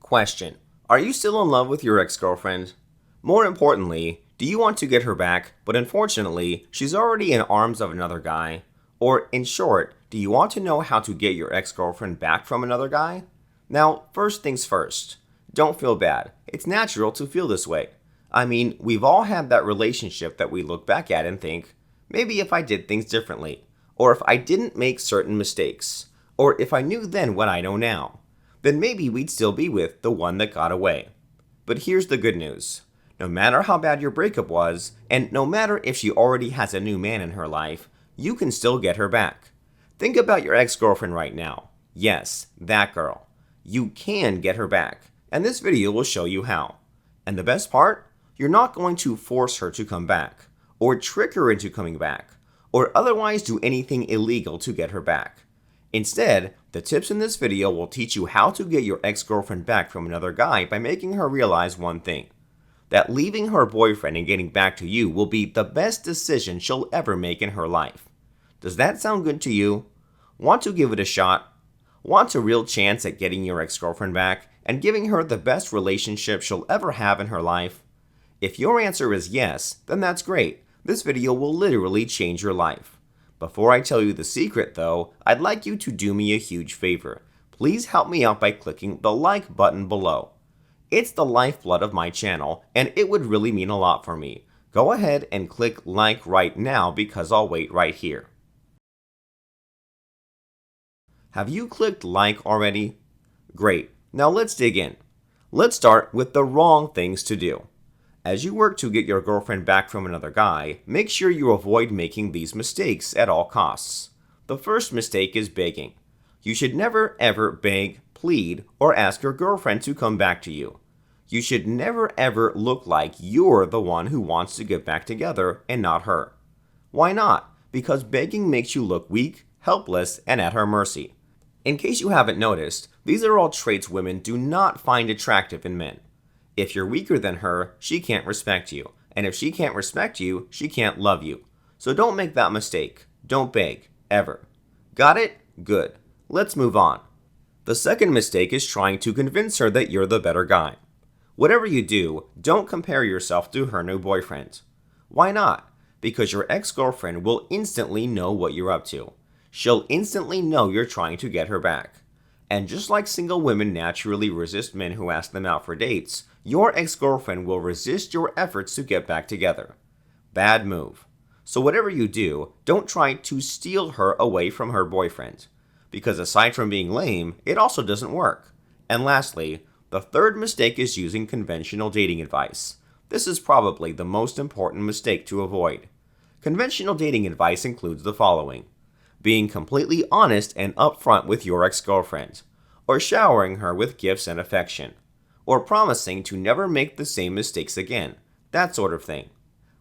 Question: are you still in love with your ex-girlfriend? More importantly, do you want to get her back, but unfortunately, she's already in arms of another guy? Or, in short, do you want to know how to get your ex-girlfriend back from another guy? Now, first things first. Don't feel bad. It's natural to feel this way. I mean, we've all had that relationship that we look back at and think, maybe if I did things differently, or if I didn't make certain mistakes, or if I knew then what I know now, then maybe we'd still be with the one that got away. But here's the good news. No matter how bad your breakup was, and no matter if she already has a new man in her life, you can still get her back. Think about your ex-girlfriend right now. Yes, that girl. You can get her back, and this video will show you how. And the best part? You're not going to force her to come back, or trick her into coming back, or otherwise do anything illegal to get her back. Instead, the tips in this video will teach you how to get your ex-girlfriend back from another guy by making her realize one thing: that leaving her boyfriend and getting back to you will be the best decision she'll ever make in her life. Does that sound good to you? Want to give it a shot? Want a real chance at getting your ex-girlfriend back and giving her the best relationship she'll ever have in her life? If your answer is yes, then that's great. This video will literally change your life. Before I tell you the secret though, I'd like you to do me a huge favor. Please help me out by clicking the like button below. It's the lifeblood of my channel, and it would really mean a lot for me. Go ahead and click like right now because I'll wait right here. Have you clicked like already? Great, now let's dig in. Let's start with the wrong things to do. As you work to get your girlfriend back from another guy, make sure you avoid making these mistakes at all costs. The first mistake is begging. You should never ever beg, plead, or ask your girlfriend to come back to you. You should never ever look like you're the one who wants to get back together and not her. Why not? Because begging makes you look weak, helpless, and at her mercy. In case you haven't noticed, these are all traits women do not find attractive in men. If you're weaker than her, she can't respect you. And if she can't respect you, she can't love you. So don't make that mistake. Don't beg, ever. Got it? Good. Let's move on. The second mistake is trying to convince her that you're the better guy. Whatever you do, don't compare yourself to her new boyfriend. Why not? Because your ex-girlfriend will instantly know what you're up to. She'll instantly know you're trying to get her back. And just like single women naturally resist men who ask them out for dates, your ex-girlfriend will resist your efforts to get back together. Bad move. So whatever you do, don't try to steal her away from her boyfriend. Because aside from being lame, it also doesn't work. And lastly, the third mistake is using conventional dating advice. This is probably the most important mistake to avoid. Conventional dating advice includes the following: being completely honest and upfront with your ex-girlfriend, or showering her with gifts and affection, or promising to never make the same mistakes again, that sort of thing.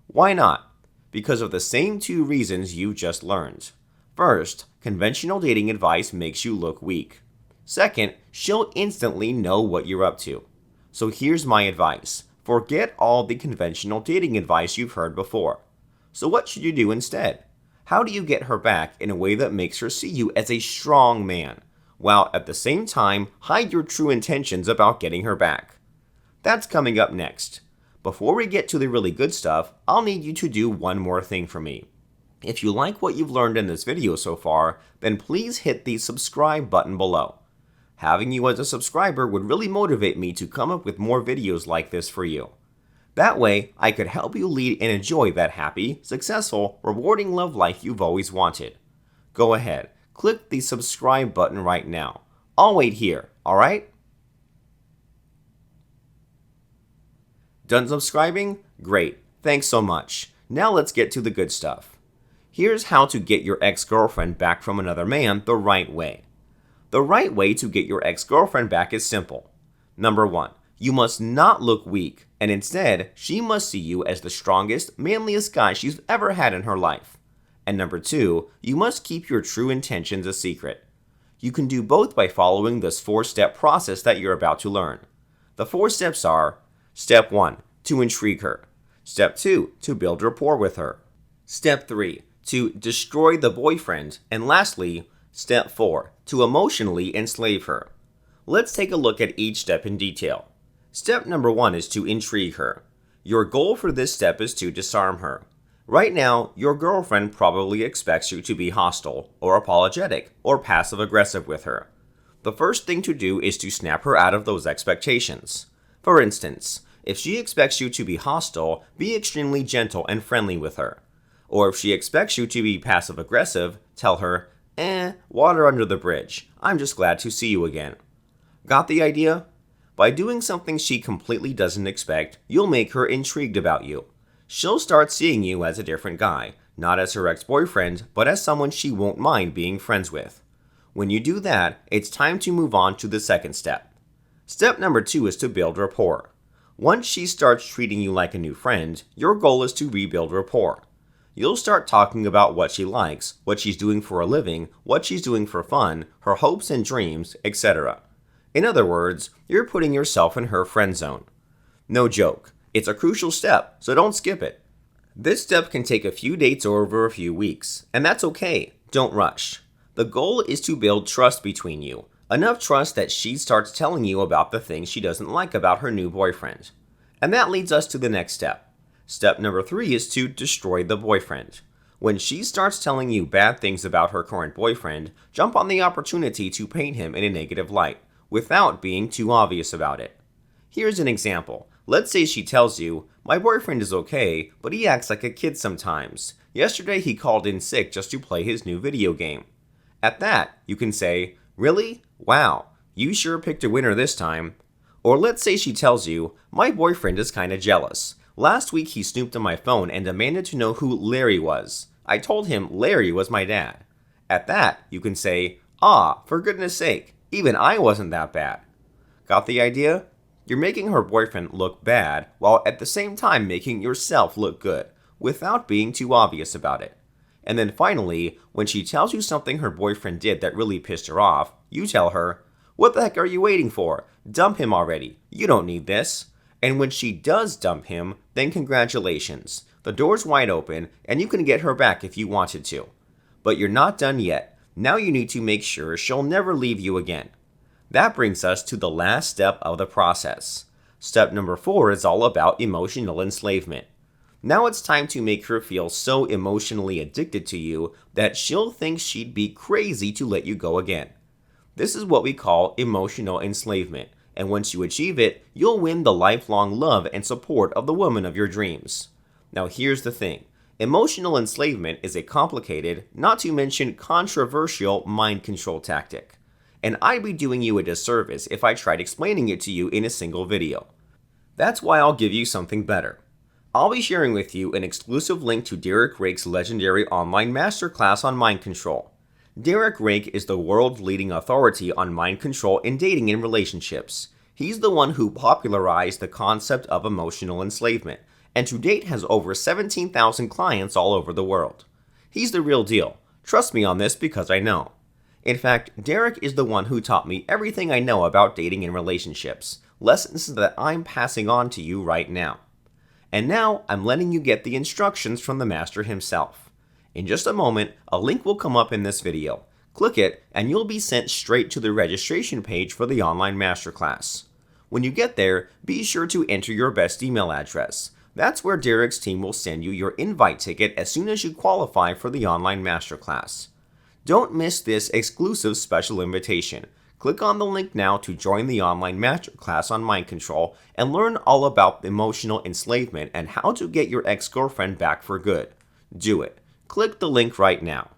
Why not? Because of the same two reasons you just learned. First, conventional dating advice makes you look weak. Second, she'll instantly know what you're up to. So here's my advice. Forget all the conventional dating advice you've heard before. So what should you do instead? How do you get her back in a way that makes her see you as a strong man, while at the same time hide your true intentions about getting her back? That's coming up next. Before we get to the really good stuff, I'll need you to do one more thing for me. If you like what you've learned in this video so far, then please hit the subscribe button below. Having you as a subscriber would really motivate me to come up with more videos like this for you. That way, I could help you lead and enjoy that happy, successful, rewarding love life you've always wanted. Go ahead, click the subscribe button right now. I'll wait here, alright? Done subscribing? Great, thanks so much. Now let's get to the good stuff. Here's how to get your ex-girlfriend back from another man the right way. The right way to get your ex-girlfriend back is simple. Number 1. You must not look weak, and instead, she must see you as the strongest, manliest guy she's ever had in her life. And number 2, you must keep your true intentions a secret. You can do both by following this 4-step process that you're about to learn. The 4 steps are: Step 1, to intrigue her. Step 2, to build rapport with her. Step 3, to destroy the boyfriend. And lastly, Step 4. To emotionally enslave her. Let's take a look at each step in detail. Step number 1 is to intrigue her. Your goal for this step is to disarm her. Right now, your girlfriend probably expects you to be hostile, or apologetic, or passive-aggressive with her. The first thing to do is to snap her out of those expectations. For instance, if she expects you to be hostile, be extremely gentle and friendly with her. Or if she expects you to be passive-aggressive, tell her, water under the bridge. I'm just glad to see you again. Got the idea? By doing something she completely doesn't expect, you'll make her intrigued about you. She'll start seeing you as a different guy, not as her ex-boyfriend, but as someone she won't mind being friends with. When you do that, it's time to move on to the second step. Step number 2 is to build rapport. Once she starts treating you like a new friend, your goal is to rebuild rapport. You'll start talking about what she likes, what she's doing for a living, what she's doing for fun, her hopes and dreams, etc. In other words, you're putting yourself in her friend zone. No joke. It's a crucial step, so don't skip it. This step can take a few dates or over a few weeks, and that's okay. Don't rush. The goal is to build trust between you, enough trust that she starts telling you about the things she doesn't like about her new boyfriend. And that leads us to the next step. Step number 3 is to destroy the boyfriend. When she starts telling you bad things about her current boyfriend, jump on the opportunity to paint him in a negative light, without being too obvious about it. Here's an example. Let's say she tells you, my boyfriend is okay, but he acts like a kid sometimes. Yesterday he called in sick just to play his new video game. At that, you can say, really? Wow, you sure picked a winner this time. Or let's say she tells you, my boyfriend is kinda jealous. Last week he snooped on my phone and demanded to know who Larry was. I told him Larry was my dad. At that, you can say, for goodness sake, even I wasn't that bad. Got the idea? You're making her boyfriend look bad, while at the same time making yourself look good, without being too obvious about it. And then finally, when she tells you something her boyfriend did that really pissed her off, you tell her, what the heck are you waiting for? Dump him already. You don't need this. And when she does dump him, then congratulations. The door's wide open, and you can get her back if you wanted to. But you're not done yet. Now you need to make sure she'll never leave you again. That brings us to the last step of the process. Step number 4 is all about emotional enslavement. Now it's time to make her feel so emotionally addicted to you that she'll think she'd be crazy to let you go again. This is what we call emotional enslavement, and once you achieve it, you'll win the lifelong love and support of the woman of your dreams. Now here's the thing. Emotional enslavement is a complicated, not to mention controversial, mind control tactic. And I'd be doing you a disservice if I tried explaining it to you in a single video. That's why I'll give you something better. I'll be sharing with you an exclusive link to Derek Rake's legendary online masterclass on mind control. Derek Rake is the world's leading authority on mind control in dating and relationships. He's the one who popularized the concept of emotional enslavement, and to date has over 17,000 clients all over the world. He's the real deal. Trust me on this because I know. In fact, Derek is the one who taught me everything I know about dating and relationships, lessons that I'm passing on to you right now. And now, I'm letting you get the instructions from the master himself. In just a moment, a link will come up in this video. Click it, and you'll be sent straight to the registration page for the online masterclass. When you get there, be sure to enter your best email address. That's where Derek's team will send you your invite ticket as soon as you qualify for the online masterclass. Don't miss this exclusive special invitation. Click on the link now to join the online masterclass on mind control and learn all about emotional enslavement and how to get your ex-girlfriend back for good. Do it. Click the link right now.